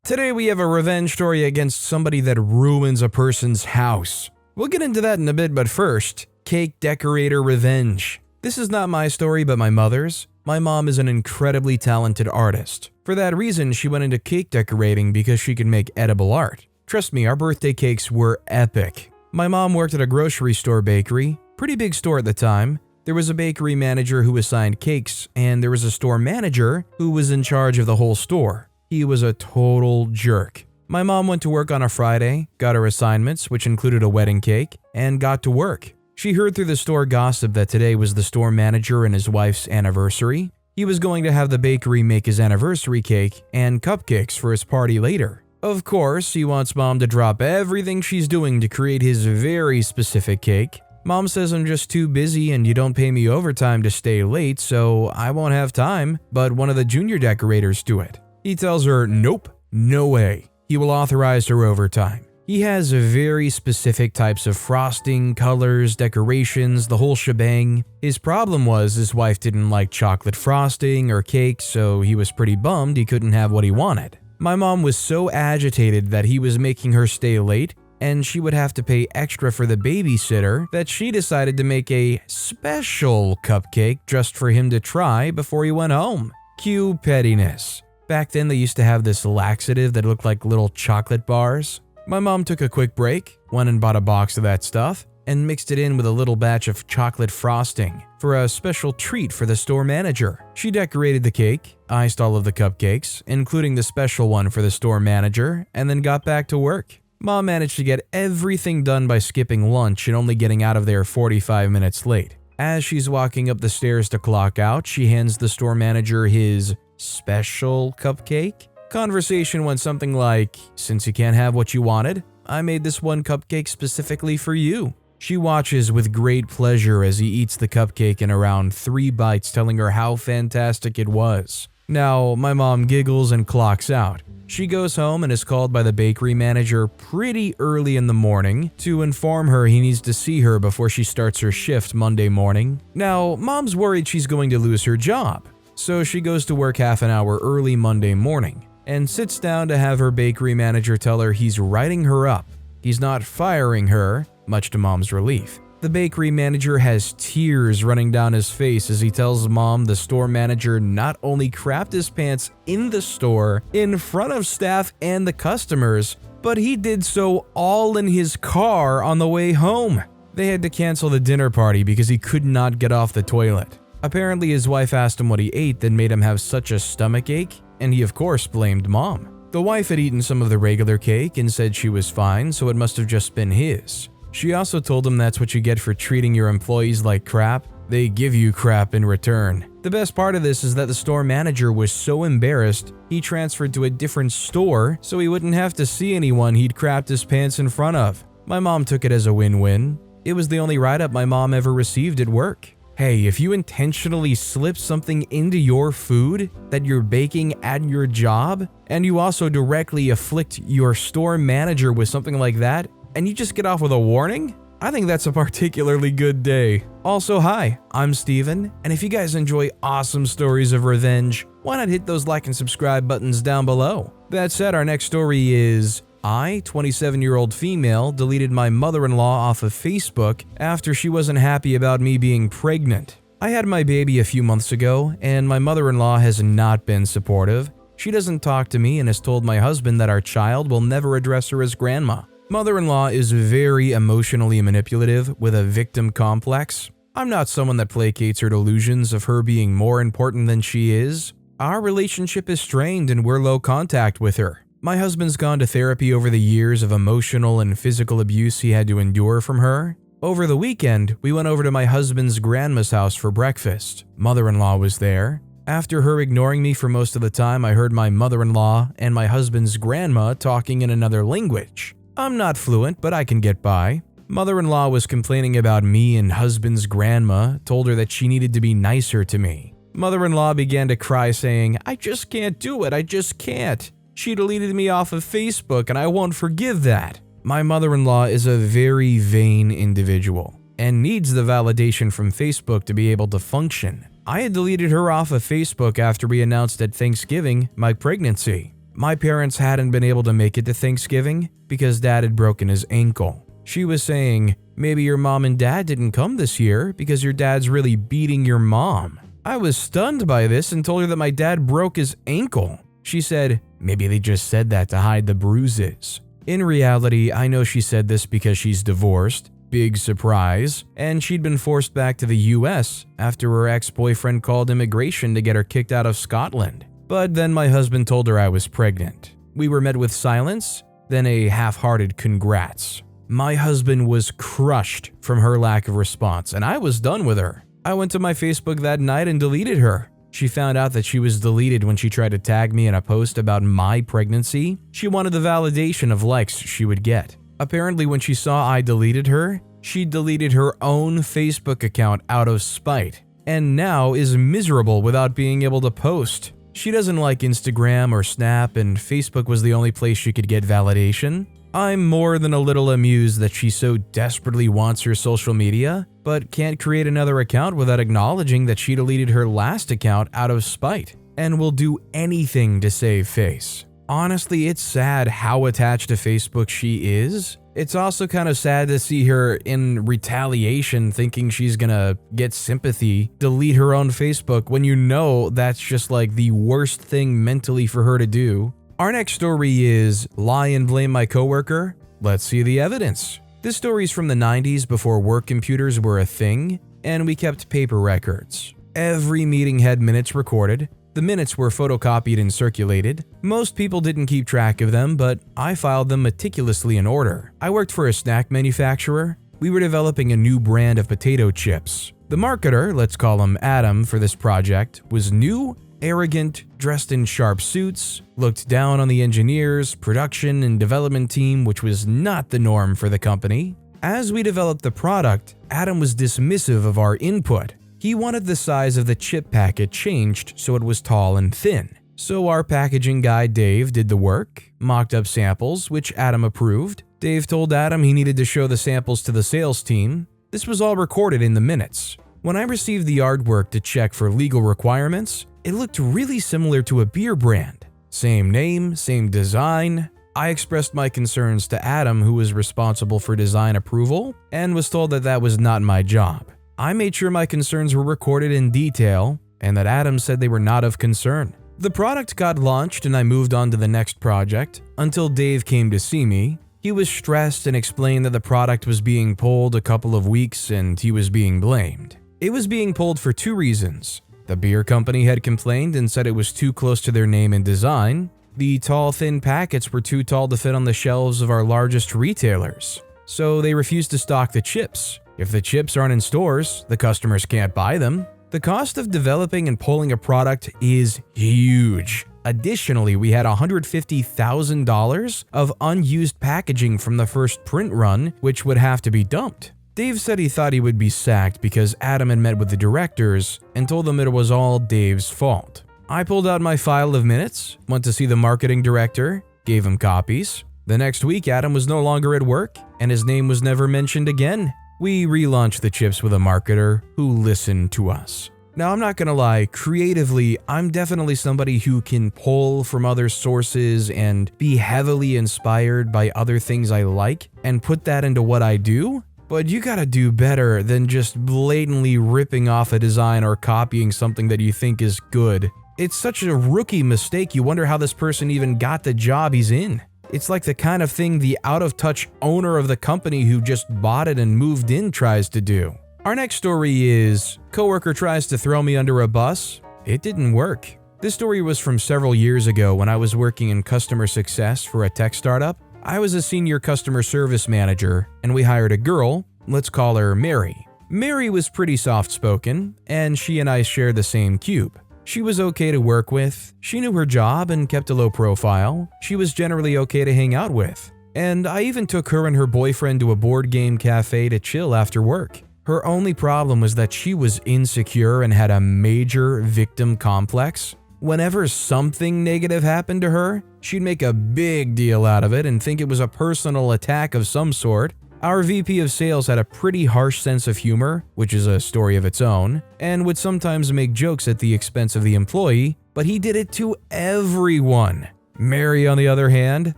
Today we have a revenge story against somebody that ruins a person's house. We'll get into that in a bit, but first, Cake Decorator Revenge. This is not my story, but my mother's. My mom is an incredibly talented artist. For that reason, she went into cake decorating because she could make edible art. Trust me, our birthday cakes were epic. My mom worked at a grocery store bakery, pretty big store at the time. There was a bakery manager who assigned cakes, and there was a store manager who was in charge of the whole store. He was a total jerk. My mom went to work on a Friday, got her assignments, which included a wedding cake, and got to work. She heard through the store gossip that today was the store manager and his wife's anniversary. He was going to have the bakery make his anniversary cake and cupcakes for his party later. Of course, he wants mom to drop everything she's doing to create his very specific cake. Mom says I'm just too busy and you don't pay me overtime to stay late, so I won't have time, but one of the junior decorators do it. He tells her, nope, no way. He will authorize her overtime. He has very specific types of frosting, colors, decorations, the whole shebang. His problem was his wife didn't like chocolate frosting or cake, so he was pretty bummed he couldn't have what he wanted. My mom was so agitated that he was making her stay late, and she would have to pay extra for the babysitter, that she decided to make a special cupcake just for him to try before he went home. Cue pettiness. Back then they used to have this laxative that looked like little chocolate bars. My mom took a quick break, went and bought a box of that stuff, and mixed it in with a little batch of chocolate frosting for a special treat for the store manager. She decorated the cake, iced all of the cupcakes, including the special one for the store manager, and then got back to work. Mom managed to get everything done by skipping lunch and only getting out of there 45 minutes late. As she's walking up the stairs to clock out, she hands the store manager his special cupcake. Conversation went something like, since you can't have what you wanted, I made this one cupcake specifically for you. She watches with great pleasure as he eats the cupcake in around 3 bites, telling her how fantastic it was. Now, my mom giggles and clocks out. She goes home and is called by the bakery manager pretty early in the morning to inform her he needs to see her before she starts her shift Monday morning. Now, mom's worried she's going to lose her job, so she goes to work half an hour early Monday morning and sits down to have her bakery manager tell her he's writing her up. He's not firing her, much to mom's relief. The bakery manager has tears running down his face as he tells mom the store manager not only crapped his pants in the store in front of staff and the customers, but he did so all in his car on the way home. They had to cancel the dinner party because he could not get off the toilet. Apparently his wife asked him what he ate that made him have such a stomachache, and he of course blamed mom. The wife had eaten some of the regular cake and said she was fine, so it must have just been his. She also told him that's what you get for treating your employees like crap. They give you crap in return. The best part of this is that the store manager was so embarrassed, he transferred to a different store so he wouldn't have to see anyone he'd crapped his pants in front of. My mom took it as a win-win. It was the only write-up my mom ever received at work. Hey, if you intentionally slip something into your food that you're baking at your job, and you also directly afflict your store manager with something like that, and you just get off with a warning, I think that's a particularly good day. Also, hi, I'm Steven, and if you guys enjoy awesome stories of revenge, why not hit those like and subscribe buttons down below? That said, our next story is, I, 27-year-old female, deleted my mother-in-law off of Facebook after she wasn't happy about me being pregnant. I had my baby a few months ago, and my mother-in-law has not been supportive. She doesn't talk to me and has told my husband that our child will never address her as grandma. Mother-in-law is very emotionally manipulative with a victim complex. I'm not someone that placates her delusions of her being more important than she is. Our relationship is strained and we're low contact with her. My husband's gone to therapy over the years of emotional and physical abuse he had to endure from her. Over the weekend, we went over to my husband's grandma's house for breakfast. Mother-in-law was there. After her ignoring me for most of the time, I heard my mother-in-law and my husband's grandma talking in another language. I'm not fluent, but I can get by. Mother-in-law was complaining about me and husband's grandma, told her that she needed to be nicer to me. Mother-in-law began to cry saying, I just can't do it, I just can't. She deleted me off of Facebook and I won't forgive that. My mother-in-law is a very vain individual and needs the validation from Facebook to be able to function. I had deleted her off of Facebook after we announced at Thanksgiving my pregnancy. My parents hadn't been able to make it to Thanksgiving because dad had broken his ankle. She was saying, maybe your mom and dad didn't come this year because your dad's really beating your mom. I was stunned by this and told her that my dad broke his ankle. She said, maybe they just said that to hide the bruises. In reality, I know she said this because she's divorced, big surprise, and she'd been forced back to the US after her ex-boyfriend called immigration to get her kicked out of Scotland. But then my husband told her I was pregnant. We were met with silence, then a half-hearted congrats. My husband was crushed from her lack of response, and I was done with her. I went to my Facebook that night and deleted her. She found out that she was deleted when she tried to tag me in a post about my pregnancy. She wanted the validation of likes she would get. Apparently, when she saw I deleted her, she deleted her own Facebook account out of spite, and now is miserable without being able to post. She doesn't like Instagram or Snap, and Facebook was the only place she could get validation. I'm more than a little amused that she so desperately wants her social media, but can't create another account without acknowledging that she deleted her last account out of spite, and will do anything to save face. Honestly, it's sad how attached to Facebook she is. It's also kind of sad to see her in retaliation thinking she's gonna get sympathy, delete her own Facebook when you know that's just like the worst thing mentally for her to do. Our next story is Lie and Blame My Coworker. Let's see the evidence. This story is from the 90s before work computers were a thing, and we kept paper records. Every meeting had minutes recorded. The minutes were photocopied and circulated. Most people didn't keep track of them, but I filed them meticulously in order. I worked for a snack manufacturer. We were developing a new brand of potato chips. The marketer, let's call him Adam for this project, was new, arrogant, dressed in sharp suits, looked down on the engineers, production, and development team, which was not the norm for the company. As we developed the product, Adam was dismissive of our input. He wanted the size of the chip packet changed so it was tall and thin. So our packaging guy Dave did the work, mocked up samples, which Adam approved. Dave told Adam he needed to show the samples to the sales team. This was all recorded in the minutes. When I received the artwork to check for legal requirements, it looked really similar to a beer brand. Same name, same design. I expressed my concerns to Adam, who was responsible for design approval, and was told that that was not my job. I made sure my concerns were recorded in detail, and that Adam said they were not of concern. The product got launched and I moved on to the next project, until Dave came to see me. He was stressed and explained that the product was being pulled a couple of weeks and he was being blamed. It was being pulled for two reasons. The beer company had complained and said it was too close to their name and design. The tall, thin packets were too tall to fit on the shelves of our largest retailers, so they refused to stock the chips. If the chips aren't in stores, the customers can't buy them. The cost of developing and pulling a product is huge. Additionally, we had $150,000 of unused packaging from the first print run, which would have to be dumped. Dave said he thought he would be sacked because Adam had met with the directors and told them it was all Dave's fault. I pulled out my file of minutes, went to see the marketing director, gave him copies. The next week, Adam was no longer at work, and his name was never mentioned again. We relaunched the chips with a marketer who listened to us. Now, I'm not gonna lie, creatively, I'm definitely somebody who can pull from other sources and be heavily inspired by other things I like and put that into what I do. But you gotta do better than just blatantly ripping off a design or copying something that you think is good. It's such a rookie mistake, you wonder how this person even got the job he's in. It's like the kind of thing the out-of-touch owner of the company who just bought it and moved in tries to do. Our next story is, coworker tries to throw me under a bus. It didn't work. This story was from several years ago when I was working in customer success for a tech startup. I was a senior customer service manager, and we hired a girl, let's call her Mary. Mary was pretty soft-spoken, and she and I shared the same cube. She was okay to work with, she knew her job and kept a low profile, she was generally okay to hang out with. And I even took her and her boyfriend to a board game cafe to chill after work. Her only problem was that she was insecure and had a major victim complex. Whenever something negative happened to her, she'd make a big deal out of it and think it was a personal attack of some sort. Our VP of sales had a pretty harsh sense of humor, which is a story of its own, and would sometimes make jokes at the expense of the employee, but he did it to everyone. Mary, on the other hand,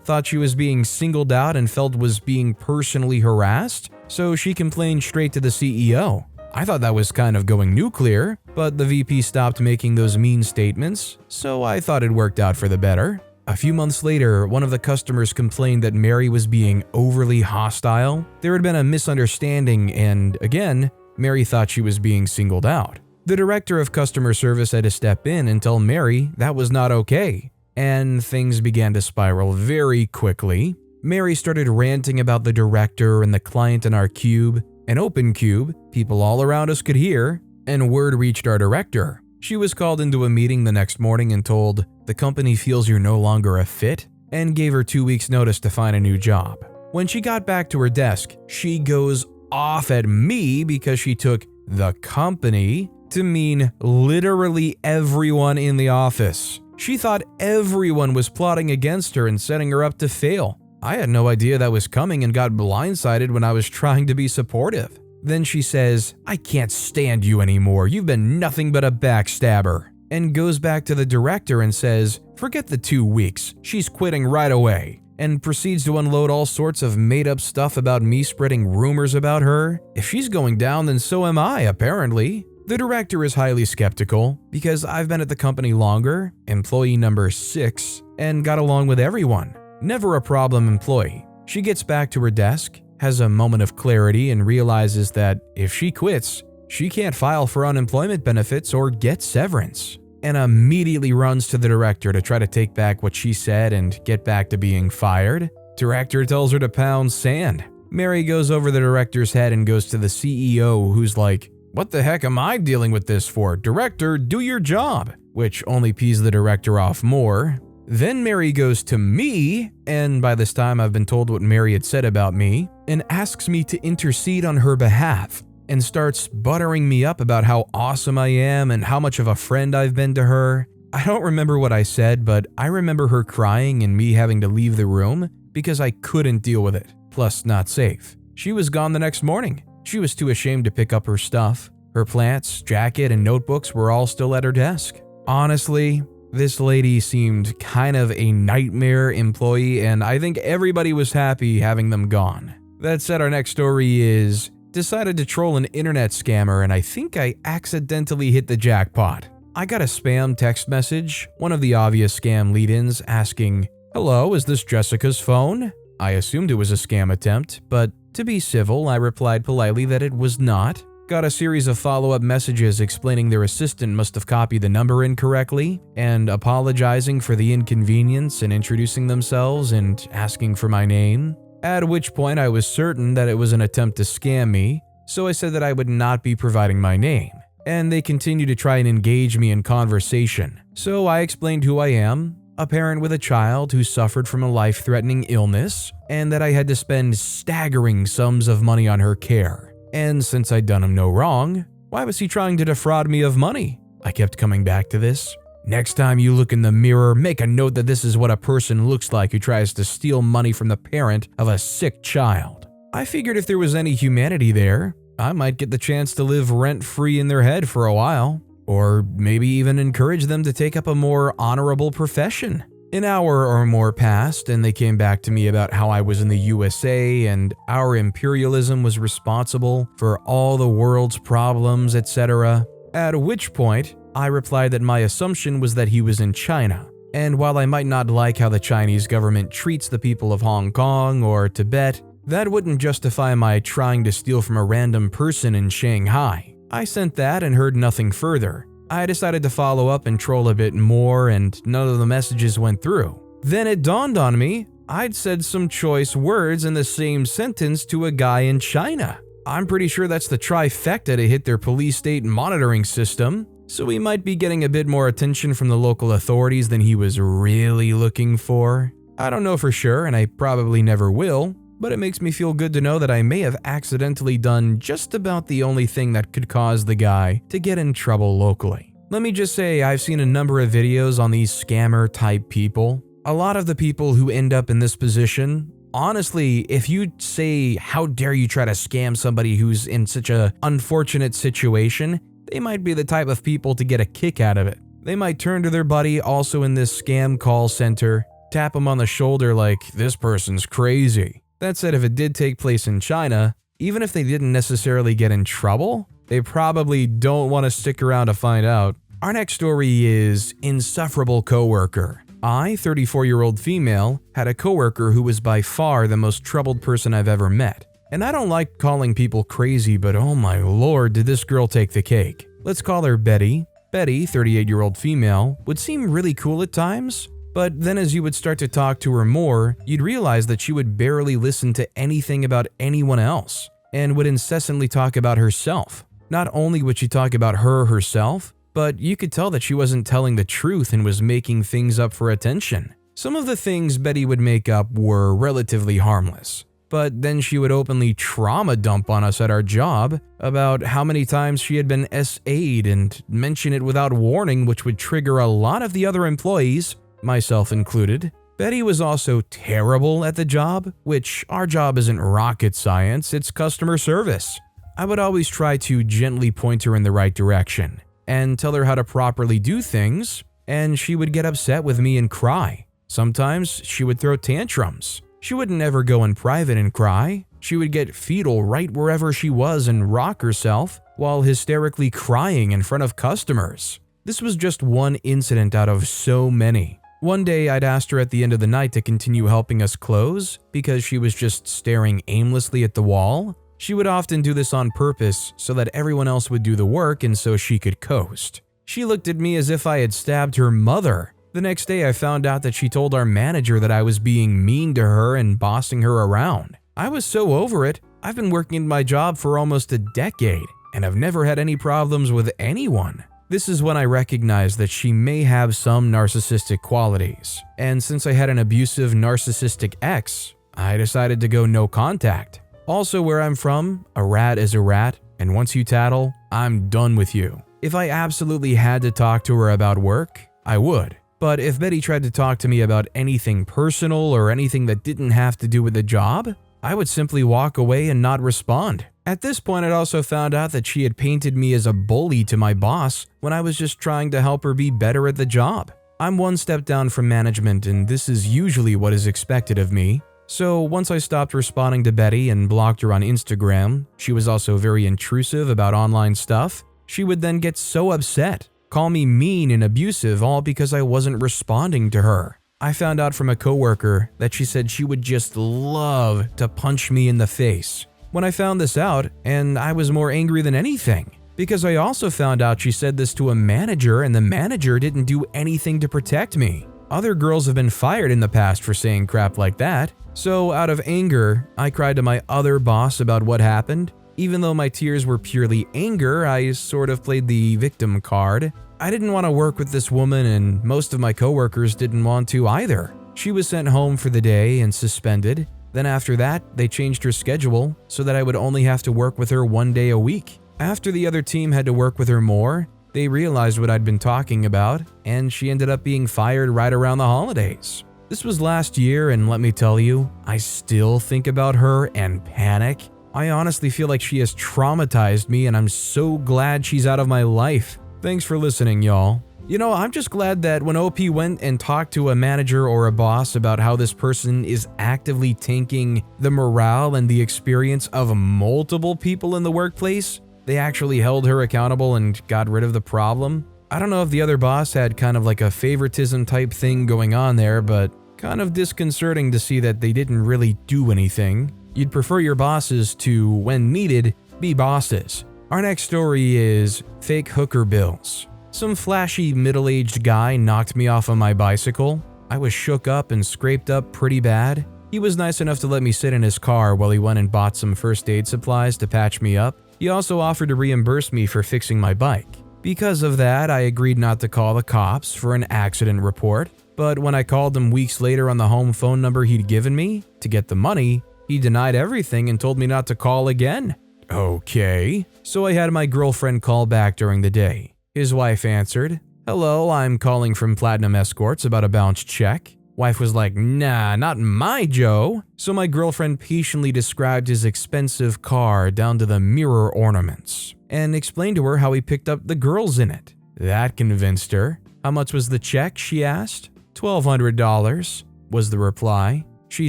thought she was being singled out and felt was being personally harassed, so she complained straight to the CEO. I thought that was kind of going nuclear, but the VP stopped making those mean statements, so I thought it worked out for the better. A few months later, one of the customers complained that Mary was being overly hostile. There had been a misunderstanding and, again, Mary thought she was being singled out. The director of customer service had to step in and tell Mary that was not okay, and things began to spiral very quickly. Mary started ranting about the director and the client in our cube, an open cube, people all around us could hear, and word reached our director. She was called into a meeting the next morning and told, "The company feels you're no longer a fit," and gave her 2 weeks notice to find a new job. When she got back to her desk, she goes off at me because she took "the company" to mean literally everyone in the office. She thought everyone was plotting against her and setting her up to fail. I had no idea that was coming and got blindsided when I was trying to be supportive. Then she says, "I can't stand you anymore, you've been nothing but a backstabber," and goes back to the director and says, "Forget the 2 weeks, she's quitting right away," and proceeds to unload all sorts of made-up stuff about me spreading rumors about her. If she's going down, then so am I, apparently. The director is highly skeptical because I've been at the company longer, employee number 6, and got along with everyone. Never a problem employee. She gets back to her desk, has a moment of clarity, and realizes that if she quits, she can't file for unemployment benefits or get severance, and immediately runs to the director to try to take back what she said and get back to being fired. Director tells her to pound sand. Mary goes over the director's head and goes to the CEO, who's like, "What the heck am I dealing with this for? Director, do your job," which only pees the director off more. Then Mary goes to me, and by this time I've been told what Mary had said about me, and asks me to intercede on her behalf, and starts buttering me up about how awesome I am and how much of a friend I've been to her. I don't remember what I said, but I remember her crying and me having to leave the room because I couldn't deal with it, plus not safe. She was gone the next morning. She was too ashamed to pick up her stuff. Her plants, jacket, and notebooks were all still at her desk. Honestly, this lady seemed kind of a nightmare employee, and I think everybody was happy having them gone. That said, our next story is, decided to troll an internet scammer, and I think I accidentally hit the jackpot. I got a spam text message, one of the obvious scam lead-ins, asking, "Hello, is this Jessica's phone?" I assumed it was a scam attempt, but to be civil, I replied politely that it was not. Got a series of follow-up messages explaining their assistant must have copied the number incorrectly, and apologizing for the inconvenience and introducing themselves and asking for my name. At which point I was certain that it was an attempt to scam me, so I said that I would not be providing my name. And they continued to try and engage me in conversation. So I explained who I am, a parent with a child who suffered from a life-threatening illness, and that I had to spend staggering sums of money on her care. And since I'd done him no wrong, why was he trying to defraud me of money? I kept coming back to this. Next time you look in the mirror, make a note that this is what a person looks like who tries to steal money from the parent of a sick child. I figured if there was any humanity there, I might get the chance to live rent-free in their head for a while, or maybe even encourage them to take up a more honorable profession. An hour or more passed, and they came back to me about how I was in the USA and our imperialism was responsible for all the world's problems, etc. At which point, I replied that my assumption was that he was in China, and while I might not like how the Chinese government treats the people of Hong Kong or Tibet, that wouldn't justify my trying to steal from a random person in Shanghai. I sent that and heard nothing further. I decided to follow up and troll a bit more, and none of the messages went through. Then it dawned on me, I'd said some choice words in the same sentence to a guy in China. I'm pretty sure that's the trifecta to hit their police state monitoring system, so he might be getting a bit more attention from the local authorities than he was really looking for. I don't know for sure, and I probably never will, but it makes me feel good to know that I may have accidentally done just about the only thing that could cause the guy to get in trouble locally. Let me just say, I've seen a number of videos on these scammer-type people. A lot of the people who end up in this position, honestly, if you say, "How dare you try to scam somebody who's in such an unfortunate situation," they might be the type of people to get a kick out of it. They might turn to their buddy also in this scam call center, tap them on the shoulder like, this person's crazy. That said, if it did take place in China, even if they didn't necessarily get in trouble, they probably don't want to stick around to find out. Our next story is Insufferable Coworker. I, 34-year-old female, had a coworker who was by far the most troubled person I've ever met. And I don't like calling people crazy, but oh my lord, did this girl take the cake. Let's call her Betty. Betty, 38-year-old female, would seem really cool at times, but then as you would start to talk to her more, you'd realize that she would barely listen to anything about anyone else, and would incessantly talk about herself. Not only would she talk about herself, but you could tell that she wasn't telling the truth and was making things up for attention. Some of the things Betty would make up were relatively harmless, but then she would openly trauma dump on us at our job about how many times she had been SA'd and mention it without warning, which would trigger a lot of the other employees, myself included. Betty was also terrible at the job, which our job isn't rocket science, it's customer service. I would always try to gently point her in the right direction and tell her how to properly do things, and she would get upset with me and cry. Sometimes she would throw tantrums. She wouldn't ever go in private and cry. She would get fetal right wherever she was and rock herself while hysterically crying in front of customers. This was just one incident out of so many. One day I'd asked her at the end of the night to continue helping us close because she was just staring aimlessly at the wall. She would often do this on purpose so that everyone else would do the work and so she could coast. She looked at me as if I had stabbed her mother. The next day I found out that she told our manager that I was being mean to her and bossing her around. I was so over it. I've been working in my job for almost a decade and I've never had any problems with anyone. This is when I recognized that she may have some narcissistic qualities. And since I had an abusive narcissistic ex, I decided to go no contact. Also, where I'm from, a rat is a rat, and once you tattle, I'm done with you. If I absolutely had to talk to her about work, I would. But if Betty tried to talk to me about anything personal or anything that didn't have to do with the job, I would simply walk away and not respond. At this point, I'd also found out that she had painted me as a bully to my boss when I was just trying to help her be better at the job. I'm one step down from management, and this is usually what is expected of me. So once I stopped responding to Betty and blocked her on Instagram, she was also very intrusive about online stuff. She would then get so upset, call me mean and abusive, all because I wasn't responding to her. I found out from a coworker that she said she would just love to punch me in the face. When I found this out, and I was more angry than anything, because I also found out she said this to a manager and the manager didn't do anything to protect me. Other girls have been fired in the past for saying crap like that. So out of anger, I cried to my other boss about what happened. Even though my tears were purely anger, I sort of played the victim card. I didn't want to work with this woman and most of my coworkers didn't want to either. She was sent home for the day and suspended. Then after that, they changed her schedule so that I would only have to work with her 1 day a week. After the other team had to work with her more, they realized what I'd been talking about and she ended up being fired right around the holidays. This was last year, and let me tell you, I still think about her and panic. I honestly feel like she has traumatized me, and I'm so glad she's out of my life. Thanks for listening, y'all. You know, I'm just glad that when OP went and talked to a manager or a boss about how this person is actively tanking the morale and the experience of multiple people in the workplace, they actually held her accountable and got rid of the problem. I don't know if the other boss had kind of like a favoritism type thing going on there, but kind of disconcerting to see that they didn't really do anything. You'd prefer your bosses to, when needed, be bosses. Our next story is fake hooker bills. Some flashy middle-aged guy knocked me off on my bicycle. I was shook up and scraped up pretty bad. He was nice enough to let me sit in his car while he went and bought some first aid supplies to patch me up. He also offered to reimburse me for fixing my bike. Because of that, I agreed not to call the cops for an accident report, but when I called him weeks later on the home phone number he'd given me to get the money, he denied everything and told me not to call again. Okay. So I had my girlfriend call back during the day. His wife answered, "Hello, I'm calling from Platinum Escorts about a bounced check." Wife was like, "Nah, not my Joe." So my girlfriend patiently described his expensive car down to the mirror ornaments and explained to her how he picked up the girls in it. That convinced her. How much was the check, she asked. $1,200. was the reply. She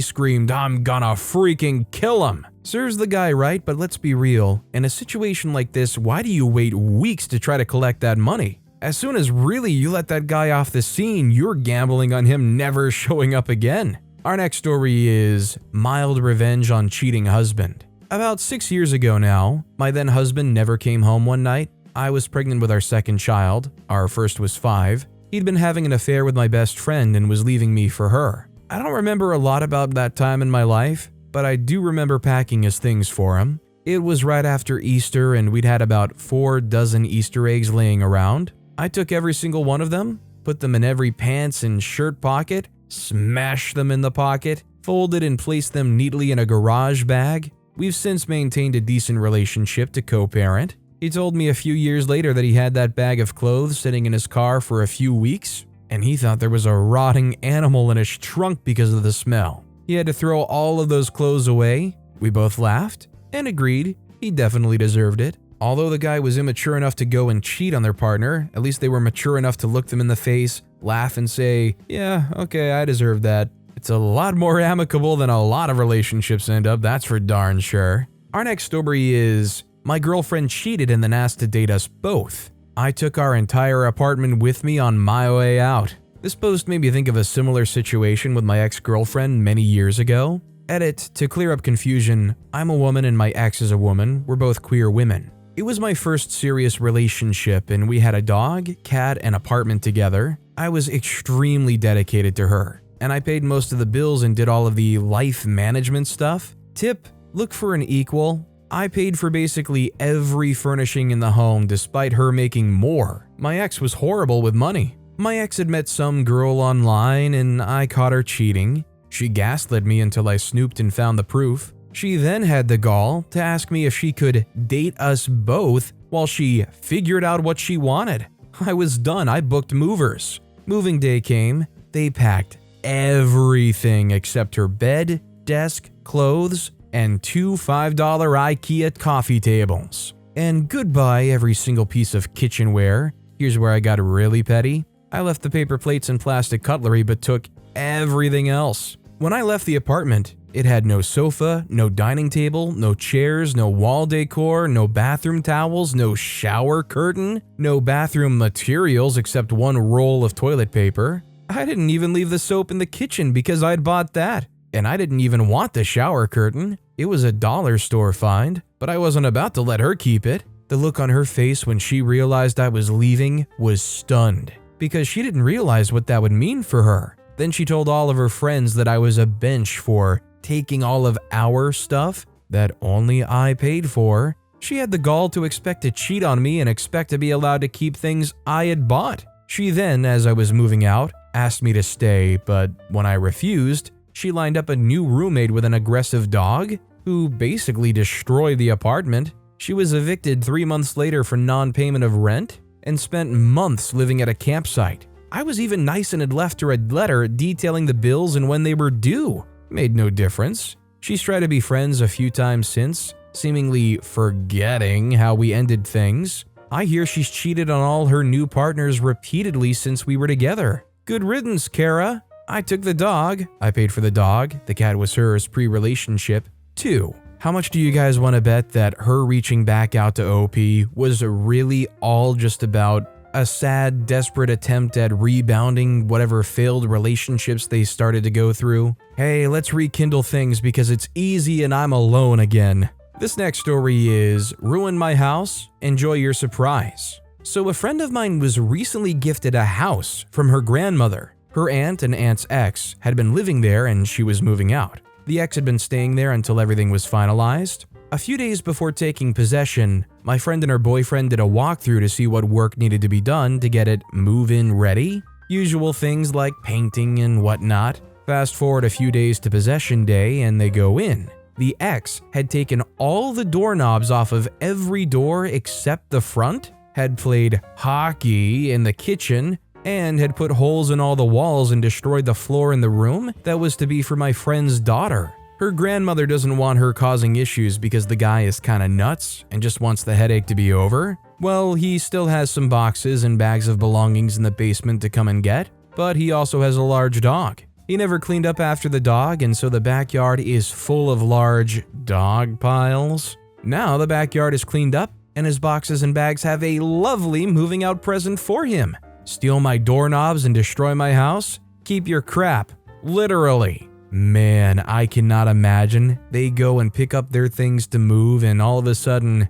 screamed, "I'm gonna freaking kill him." Serves the guy right, but let's be real. In a situation like this, why do you wait weeks to try to collect that money? As soon as really you let that guy off the scene, you're gambling on him never showing up again. Our next story is mild revenge on cheating husband. About 6 years ago now, my then husband never came home one night. I was pregnant with our second child. Our first was 5. He'd been having an affair with my best friend and was leaving me for her. I don't remember a lot about that time in my life, but I do remember packing his things for him. It was right after Easter and we'd had about 4 dozen Easter eggs laying around. I took every single one of them, put them in every pants and shirt pocket, smashed them in the pocket, folded and placed them neatly in a garage bag. We've since maintained a decent relationship to co-parent. He told me a few years later that he had that bag of clothes sitting in his car for a few weeks, and he thought there was a rotting animal in his trunk because of the smell. He had to throw all of those clothes away. We both laughed and agreed he definitely deserved it. Although the guy was immature enough to go and cheat on their partner, at least they were mature enough to look them in the face, laugh and say, "Yeah, okay, I deserve that." It's a lot more amicable than a lot of relationships end up, that's for darn sure. Our next story is, my girlfriend cheated and then asked to date us both. I took our entire apartment with me on my way out. This post made me think of a similar situation with my ex-girlfriend many years ago. Edit, to clear up confusion, I'm a woman and my ex is a woman. We're both queer women. It was my first serious relationship and we had a dog, cat, and apartment together. I was extremely dedicated to her, and I paid most of the bills and did all of the life management stuff. Tip, look for an equal. I paid for basically every furnishing in the home despite her making more. My ex was horrible with money. My ex had met some girl online and I caught her cheating. She gaslit me until I snooped and found the proof. She then had the gall to ask me if she could date us both while she figured out what she wanted. I was done. I booked movers. Moving day came. They packed everything except her bed, desk, clothes, and 2 $5 IKEA coffee tables. And goodbye every single piece of kitchenware. Here's where I got really petty. I left the paper plates and plastic cutlery but took everything else. When I left the apartment, it had no sofa, no dining table, no chairs, no wall decor, no bathroom towels, no shower curtain, no bathroom materials except one roll of toilet paper. I didn't even leave the soap in the kitchen because I'd bought that. And I didn't even want the shower curtain. It was a dollar store find, but I wasn't about to let her keep it. The look on her face when she realized I was leaving was stunned, because she didn't realize what that would mean for her. Then she told all of her friends that I was a bench for taking all of our stuff that only I paid for. She had the gall to expect to cheat on me and expect to be allowed to keep things I had bought. She then, as I was moving out, asked me to stay, but when I refused, she lined up a new roommate with an aggressive dog who basically destroyed the apartment. She was evicted 3 months later for non-payment of rent and spent months living at a campsite. I was even nice and had left her a letter detailing the bills and when they were due. Made no difference. She's tried to be friends a few times since, seemingly forgetting how we ended things. I hear she's cheated on all her new partners repeatedly since we were together. Good riddance, Kara. I took the dog. I paid for the dog. The cat was hers pre-relationship. 2. How much do you guys want to bet that her reaching back out to OP was really all just about a sad, desperate attempt at rebounding whatever failed relationships they started to go through? Hey, let's rekindle things because it's easy and I'm alone again. This next story is Ruin My House, Enjoy Your Surprise. So a friend of mine was recently gifted a house from her grandmother. Her aunt and aunt's ex had been living there and she was moving out. The ex had been staying there until everything was finalized. A few days before taking possession, my friend and her boyfriend did a walkthrough to see what work needed to be done to get it move-in ready. Usual things like painting and whatnot. Fast forward a few days to possession day and they go in. The ex had taken all the doorknobs off of every door except the front, had played hockey in the kitchen, and had put holes in all the walls and destroyed the floor in the room that was to be for my friend's daughter. Her grandmother doesn't want her causing issues because the guy is kinda nuts and just wants the headache to be over. Well, he still has some boxes and bags of belongings in the basement to come and get, but he also has a large dog. He never cleaned up after the dog, and so the backyard is full of large dog piles. Now the backyard is cleaned up, and his boxes and bags have a lovely moving out present for him. Steal my doorknobs and destroy my house? Keep your crap. Literally. Man, I cannot imagine. They go and pick up their things to move, and all of a sudden,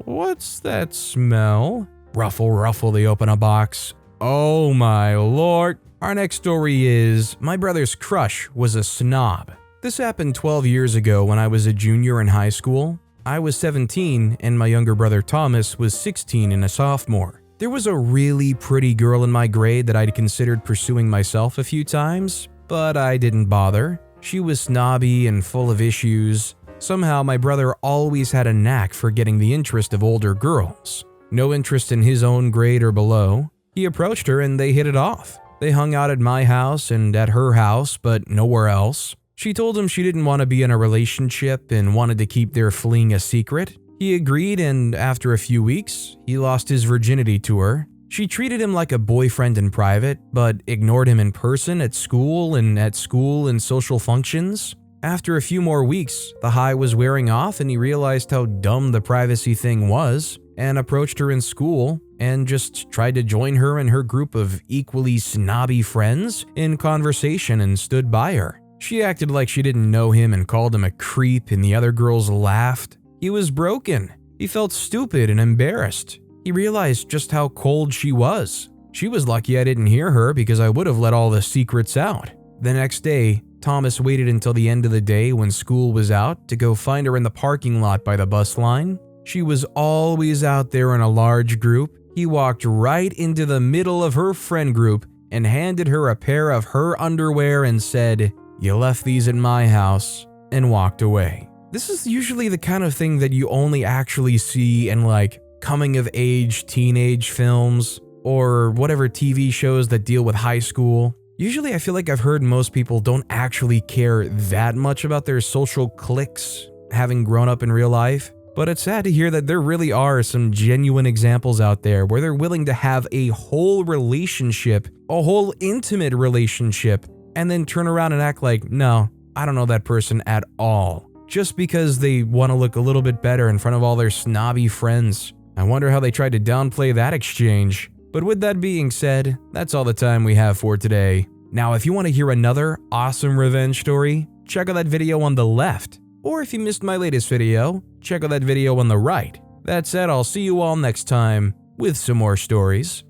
what's that smell? Ruffle, ruffle, they open a box. Oh my lord. Our next story is, my brother's crush was a snob. This happened 12 years ago when I was a junior in high school. I was 17 and my younger brother Thomas was 16 and a sophomore. There was a really pretty girl in my grade that I'd considered pursuing myself a few times, but I didn't bother. She was snobby and full of issues. Somehow my brother always had a knack for getting the interest of older girls. No interest in his own grade or below. He approached her and they hit it off. They hung out at my house and at her house, but nowhere else. She told him she didn't want to be in a relationship and wanted to keep their fling a secret. He agreed, and after a few weeks, he lost his virginity to her. She treated him like a boyfriend in private, but ignored him in person at school and social functions. After a few more weeks, the high was wearing off and he realized how dumb the privacy thing was, and approached her in school and just tried to join her and her group of equally snobby friends in conversation and stood by her. She acted like she didn't know him and called him a creep, and the other girls laughed. He was broken. He felt stupid and embarrassed. He realized just how cold she was. She was lucky I didn't hear her because I would have let all the secrets out. The next day, Thomas waited until the end of the day when school was out to go find her in the parking lot by the bus line. She was always out there in a large group. He walked right into the middle of her friend group and handed her a pair of her underwear and said, "You left these at my house," and walked away. This is usually the kind of thing that you only actually see in coming of age teenage films or whatever TV shows that deal with high school. Usually I feel like I've heard most people don't actually care that much about their social cliques having grown up in real life. But it's sad to hear that there really are some genuine examples out there where they're willing to have a whole relationship, a whole intimate relationship, and then turn around and act like, no, I don't know that person at all, just because they want to look a little bit better in front of all their snobby friends. I wonder how they tried to downplay that exchange. But with that being said, that's all the time we have for today. Now, if you want to hear another awesome revenge story, check out that video on the left. Or if you missed my latest video, check out that video on the right. That said, I'll see you all next time with some more stories.